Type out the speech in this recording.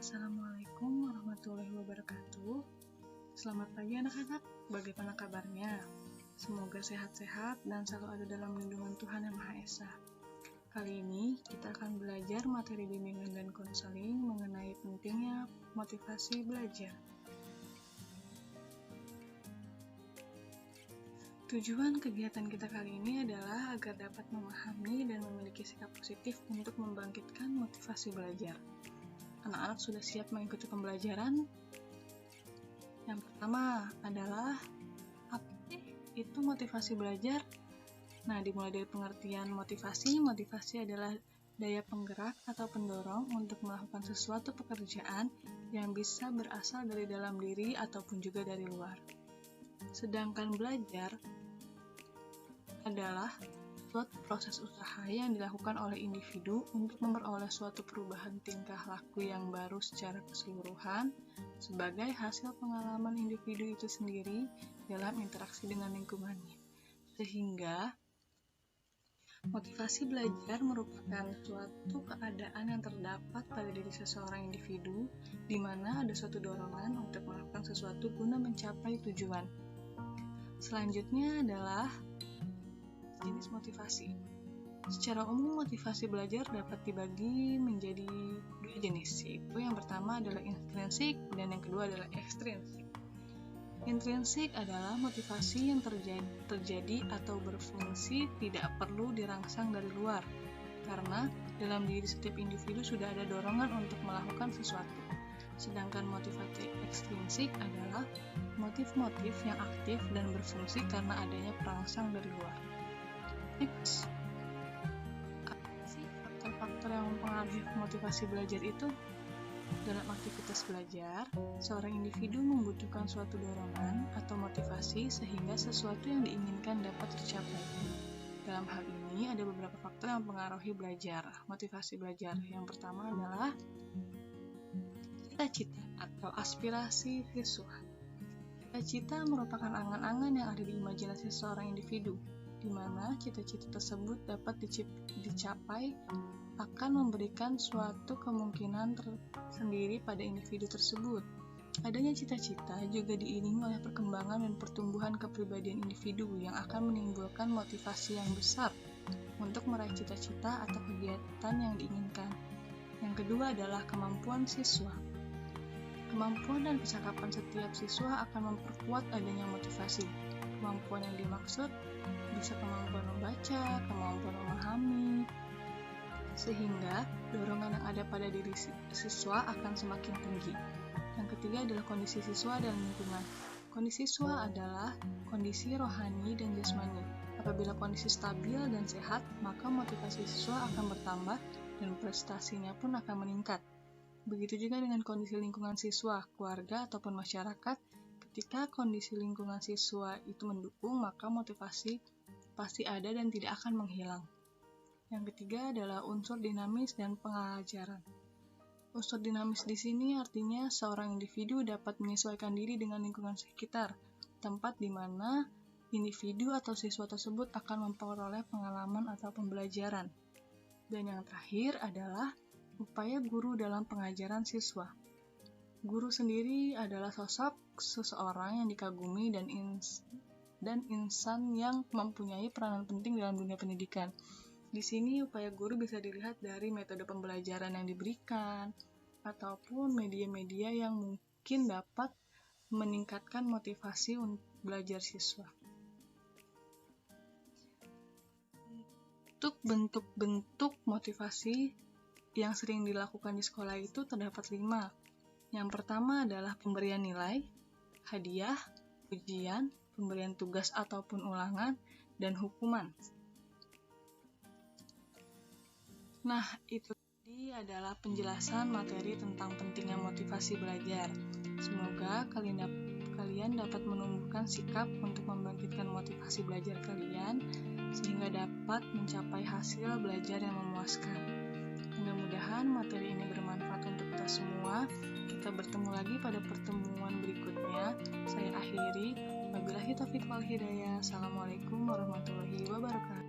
Assalamualaikum warahmatullahi wabarakatuh. Selamat pagi anak-anak, bagaimana kabarnya? Semoga sehat-sehat dan selalu ada dalam lindungan Tuhan Yang Maha Esa. Kali ini kita akan belajar materi bimbingan dan konseling mengenai pentingnya motivasi belajar. Tujuan kegiatan kita kali ini adalah agar dapat memahami dan memiliki sikap positif untuk membangkitkan motivasi belajar. Anak-anak sudah siap mengikuti pembelajaran? Yang pertama adalah, apa sih itu motivasi belajar? Nah, dimulai dari pengertian motivasi. Motivasi adalah daya penggerak atau pendorong untuk melakukan sesuatu pekerjaan yang bisa berasal dari dalam diri ataupun juga dari luar. Sedangkan belajar adalah suatu proses usaha yang dilakukan oleh individu untuk memperoleh suatu perubahan tingkah laku yang baru secara keseluruhan sebagai hasil pengalaman individu itu sendiri dalam interaksi dengan lingkungannya. Sehingga motivasi belajar merupakan suatu keadaan yang terdapat pada diri seseorang individu di mana ada suatu dorongan untuk melakukan sesuatu guna mencapai tujuan. Selanjutnya adalah jenis motivasi. Secara umum, motivasi belajar dapat dibagi menjadi dua jenis, yaitu yang pertama adalah intrinsik dan yang kedua adalah ekstrinsik. Intrinsik adalah motivasi yang terjadi atau berfungsi tidak perlu dirangsang dari luar, karena dalam diri setiap individu sudah ada dorongan untuk melakukan sesuatu. Sedangkan motivasi ekstrinsik adalah motif-motif yang aktif dan berfungsi karena adanya perangsang dari luar. Next, apa sih faktor-faktor yang mempengaruhi motivasi belajar itu? Dalam aktivitas belajar, seorang individu membutuhkan suatu dorongan atau motivasi sehingga sesuatu yang diinginkan dapat tercapai. Dalam hal ini, ada beberapa faktor yang mempengaruhi motivasi belajar. Yang pertama adalah cita-cita atau aspirasi siswa. Cita-cita merupakan angan-angan yang ada di imajinasi seorang individu, di mana cita-cita tersebut dapat dicapai akan memberikan suatu kemungkinan tersendiri pada individu tersebut. Adanya cita-cita juga diiringi oleh perkembangan dan pertumbuhan kepribadian individu yang akan menimbulkan motivasi yang besar untuk meraih cita-cita atau kegiatan yang diinginkan. Yang kedua adalah kemampuan siswa. Kemampuan dan kecakapan setiap siswa akan memperkuat adanya motivasi. Kemampuan yang dimaksud bisa kemampuan membaca, kemampuan memahami, sehingga dorongan yang ada pada diri siswa akan semakin tinggi. Yang ketiga adalah kondisi siswa dan lingkungan. Kondisi siswa adalah kondisi rohani dan jasmani. Apabila kondisi stabil dan sehat, maka motivasi siswa akan bertambah dan prestasinya pun akan meningkat. Begitu juga dengan kondisi lingkungan siswa, keluarga, ataupun masyarakat. Ketika kondisi lingkungan siswa itu mendukung, maka motivasi pasti ada dan tidak akan menghilang. Yang ketiga adalah unsur dinamis dan pengajaran. Unsur dinamis di sini artinya seorang individu dapat menyesuaikan diri dengan lingkungan sekitar, tempat di mana individu atau siswa tersebut akan memperoleh pengalaman atau pembelajaran. Dan yang terakhir adalah upaya guru dalam pengajaran siswa. Guru sendiri adalah sosok seseorang yang dikagumi dan insan yang mempunyai peranan penting dalam dunia pendidikan. Di sini upaya guru bisa dilihat dari metode pembelajaran yang diberikan ataupun media-media yang mungkin dapat meningkatkan motivasi untuk belajar siswa. Untuk bentuk-bentuk motivasi yang sering dilakukan di sekolah itu terdapat 5. Yang pertama adalah pemberian nilai, hadiah, ujian, pemberian tugas ataupun ulangan, dan hukuman. Nah, itu tadi adalah penjelasan materi tentang pentingnya motivasi belajar. Semoga kalian dapat menumbuhkan sikap untuk membangkitkan motivasi belajar kalian, sehingga dapat mencapai hasil belajar yang memuaskan. Mudah-mudahan materi ini bermanfaat untuk kita semua. Kita bertemu lagi pada pertemuan berikutnya. Saya akhiri. Wabillahi taufiq wal hidayah. Assalamualaikum warahmatullahi wabarakatuh.